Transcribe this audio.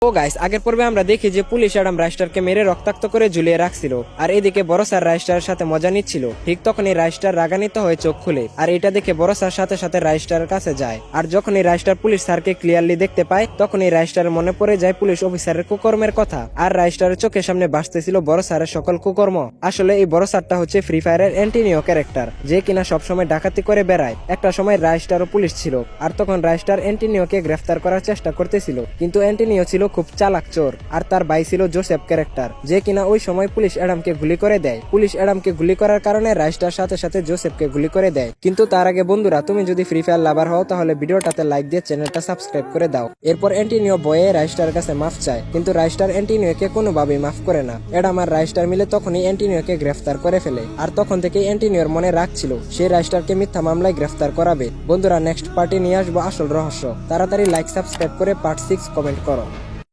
ও guys, আগের পর্বে আমরা দেখি যে পুলিশ অ্যাডাম রাইস্টারকে মেরে রক্তাক্ত করে ঝুলিয়ে রাখছিল, আর এদিকে বড় স্যার রাইস্টারের সাথে মজা নিচ্ছিল। ঠিক তখনই রাইস্টার রাগান্বিত হয়ে চোখ খুলে, আর এটা দেখে বড় স্যার সাথে সাথে রাইস্টারের কাছে যায়। আর যখনই রাইস্টার পুলিশ স্যারকে ক্লিয়ারলি দেখতে পায়, তখনই রাইস্টারের মনে পড়ে যায় পুলিশ অফিসারের কুকর্মের কথা। আর রাইস্টারের চোখের সামনে ভাসতেছিল বড় স্যারের সকল কুকর্ম। আসলে এই বড় স্যারটা হচ্ছে ফ্রি ফায়ারের অ্যান্টিনিও ক্যারেক্টার, যে কিনা সবসময় ডাকাতি করে বেড়ায়। একটা সময় রাইস্টারও পুলিশ ছিল, আর তখন রাইস্টার অ্যান্টিনিওকে গ্রেফতার করার চেষ্টা করতেছিল, কিন্তু অ্যান্টিনিও ছিল খুব চালাক চোর। আর তার ভাই ছিল জোসেফ ক্যারেক্টার, যে কিনা ওই সময় পুলিশ অ্যাডামকে গুলি করে দেয়। পুলিশ অ্যাডামকে গুলি করার কারণে রাইস্টার সাথে সাথে জোসেফকে গুলি করে দেয়। কিন্তু তার আগে বন্ধুরা, তুমি যদি ফ্রি ফায়ার লাভার হও তাহলে ভিডিওটাতে লাইক দিয়ে চ্যানেলটা সাবস্ক্রাইব করে দাও। এরপর অ্যান্টিনিও বয়ে রাইস্টারের কাছে মাফ চায়, কিন্তু রাইস্টার অ্যান্টিনিওকে কোনোভাবেই মাফ করে না। অ্যাডাম আর রাইস্টার মিলে তখনই অ্যান্টিনিওকে গ্রেফতার করে ফেলে। আর তখন থেকে অ্যান্টিনিওর মনে রাগ ছিল, সে রাইস্টারকে মিথ্যা মামলায় গ্রেফতার করাবে। বন্ধুরা, নেক্সট পার্টি নিয়ে আসবো আসল রহস্য। তাড়াতাড়ি লাইক সাবস্ক্রাইব করে পার্ট 6 কমেন্ট করো।